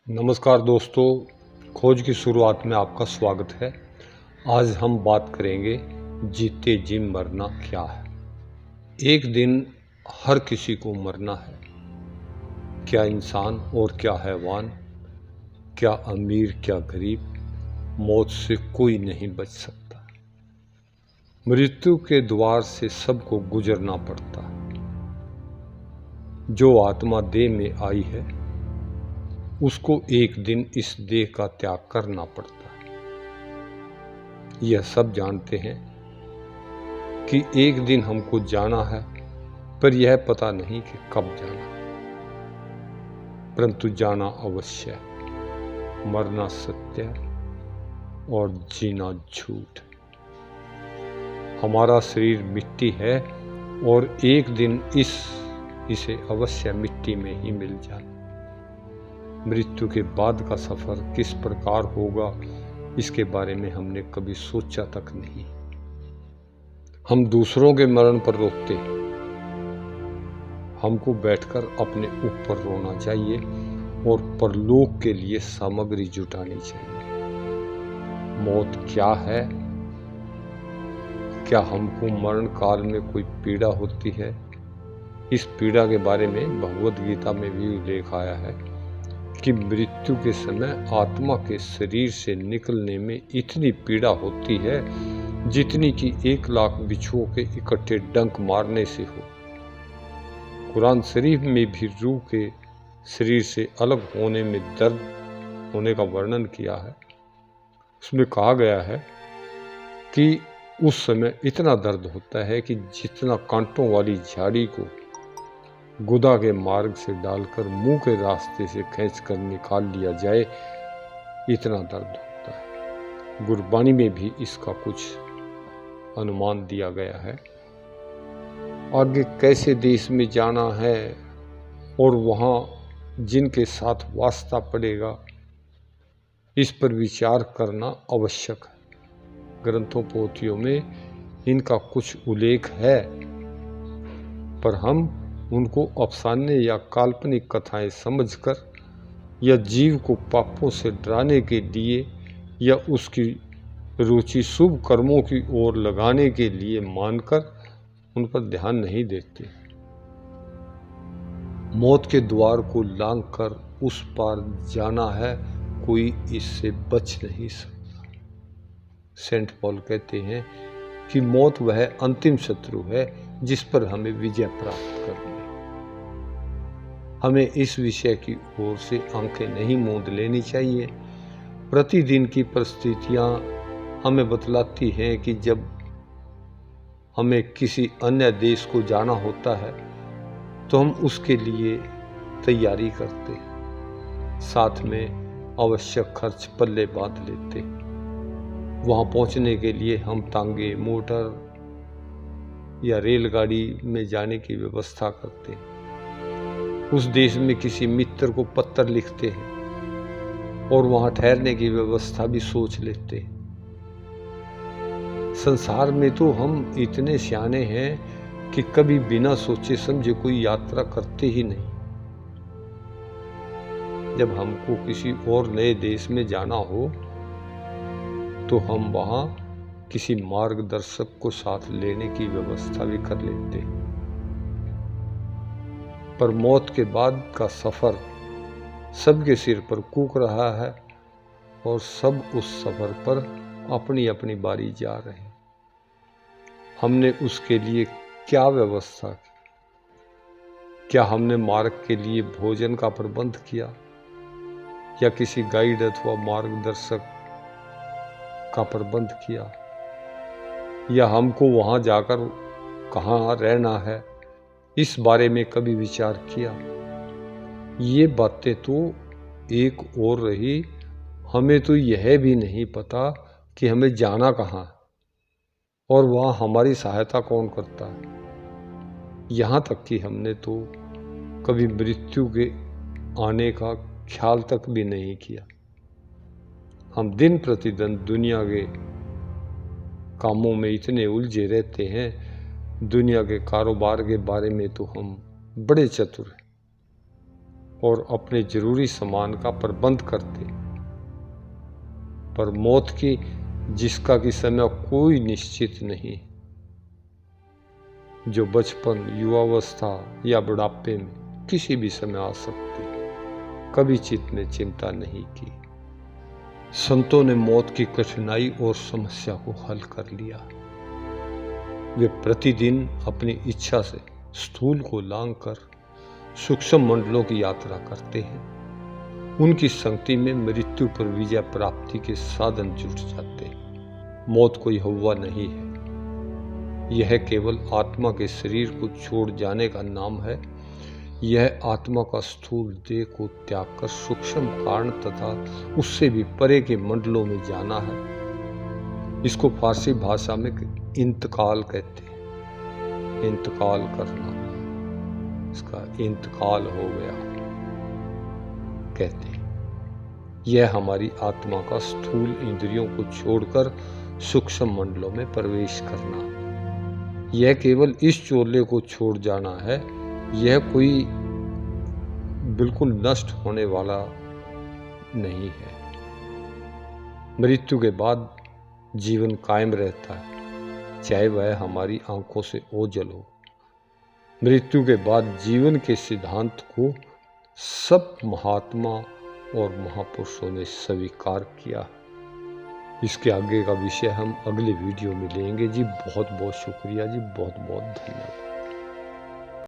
नमस्कार दोस्तों, खोज की शुरुआत में आपका स्वागत है। आज हम बात करेंगे जीते जी मरना क्या है। एक दिन हर किसी को मरना है, क्या इंसान और क्या हैवान, क्या अमीर क्या गरीब, मौत से कोई नहीं बच सकता। मृत्यु के द्वार से सबको गुजरना पड़ता है। जो आत्मा देह में आई है उसको एक दिन इस देह का त्याग करना पड़ता है। यह सब जानते हैं कि एक दिन हमको जाना है, पर यह पता नहीं कि कब जाना है। परंतु जाना अवश्य है। मरना सत्य है और जीना झूठ। हमारा शरीर मिट्टी है और एक दिन इसे अवश्य मिट्टी में ही मिल जाए। मृत्यु के बाद का सफर किस प्रकार होगा, इसके बारे में हमने कभी सोचा तक नहीं। हम दूसरों के मरण पर रोते हैं, हमको बैठकर अपने ऊपर रोना चाहिए और परलोक के लिए सामग्री जुटानी चाहिए। मौत क्या है? क्या हमको मरण काल में कोई पीड़ा होती है? इस पीड़ा के बारे में भगवद गीता में भी उल्लेख आया है कि मृत्यु के समय आत्मा के शरीर से निकलने में इतनी पीड़ा होती है जितनी कि 1,00,000 बिच्छुओं के इकट्ठे डंक मारने से हो। कुरान शरीफ में भी रूह के शरीर से अलग होने में दर्द होने का वर्णन किया है। उसमें कहा गया है कि उस समय इतना दर्द होता है कि जितना कांटों वाली झाड़ी को गुदा के मार्ग से डालकर मुंह के रास्ते से खींचकर निकाल लिया जाए, इतना दर्द होता है। गुरबानी में भी इसका कुछ अनुमान दिया गया है। आगे कैसे देश में जाना है और वहाँ जिनके साथ वास्ता पड़ेगा, इस पर विचार करना आवश्यक है। ग्रंथों पोथियों में इनका कुछ उल्लेख है, पर हम उनको अफसाने या काल्पनिक कथाएं समझकर या जीव को पापों से डराने के लिए या उसकी रुचि शुभ कर्मों की ओर लगाने के लिए मानकर उन पर ध्यान नहीं देते। मौत के द्वार को लांघकर उस पार जाना है, कोई इससे बच नहीं सकता। सेंट पॉल कहते हैं कि मौत वह अंतिम शत्रु है जिस पर हमें विजय प्राप्त करनी है। हमें इस विषय की ओर से आंखें नहीं मूंद लेनी चाहिए। प्रतिदिन की परिस्थितियां हमें बतलाती हैं कि जब हमें किसी अन्य देश को जाना होता है तो हम उसके लिए तैयारी करते हैं, साथ में आवश्यक खर्च पल्ले बांध लेते हैं। वहाँ पहुँचने के लिए हम तांगे, मोटर या रेलगाड़ी में जाने की व्यवस्था करते हैं। उस देश में किसी मित्र को पत्र लिखते हैं और वहाँ ठहरने की व्यवस्था भी सोच लेते हैं। संसार में तो हम इतने सियाने हैं कि कभी बिना सोचे समझे कोई यात्रा करते ही नहीं। जब हमको किसी और नए देश में जाना हो तो हम वहाँ किसी मार्गदर्शक को साथ लेने की व्यवस्था भी कर लेते हैं। पर मौत के बाद का सफ़र सबके सिर पर कूक रहा है और सब उस सफ़र पर अपनी अपनी बारी जा रहे हैं। हमने उसके लिए क्या व्यवस्था की? क्या हमने मार्ग के लिए भोजन का प्रबंध किया या किसी गाइड अथवा मार्गदर्शक का प्रबंध किया, या हमको वहाँ जाकर कहाँ रहना है इस बारे में कभी विचार किया? ये बातें तो एक और रही, हमें तो यह भी नहीं पता कि हमें जाना कहाँ है और वहाँ हमारी सहायता कौन करता है। यहाँ तक कि हमने तो कभी मृत्यु के आने का ख्याल तक भी नहीं किया। हम दिन प्रतिदिन दुनिया के कामों में इतने उलझे रहते हैं, दुनिया के कारोबार के बारे में तो हम बड़े चतुर हैं। और अपने जरूरी सामान का प्रबंध करते, पर मौत की जिसका कि समय कोई निश्चित नहीं, जो बचपन, युवावस्था या बुढ़ापे में किसी भी समय आ सकती, कभी चित्त ने चिंता नहीं की। संतों ने मौत की कठिनाई और समस्या को हल कर लिया। वे प्रतिदिन अपनी इच्छा से स्थूल को लांघकर सूक्ष्म मंडलों की यात्रा करते हैं। उनकी संगति में मृत्यु पर विजय प्राप्ति के साधन जुट जाते हैं। मौत कोई हवा नहीं है, यह केवल आत्मा के शरीर को छोड़ जाने का नाम है। यह आत्मा का स्थूल देह को त्याग कर सूक्ष्म कारण तथा उससे भी परे के मंडलों में जाना है। इसको फारसी भाषा में इंतकाल कहते हैं। इंतकाल करना, इसका इंतकाल हो गया कहते हैं। यह हमारी आत्मा का स्थूल इंद्रियों को छोड़कर सूक्ष्म मंडलों में प्रवेश करना, यह केवल इस चोले को छोड़ जाना है। यह कोई बिल्कुल नष्ट होने वाला नहीं है। मृत्यु के बाद जीवन कायम रहता है, चाहे वह हमारी आंखों से ओझल हो। मृत्यु के बाद जीवन के सिद्धांत को सब महात्मा और महापुरुषों ने स्वीकार किया। इसके आगे का विषय हम अगले वीडियो में लेंगे जी। बहुत बहुत शुक्रिया जी, बहुत बहुत धन्यवाद।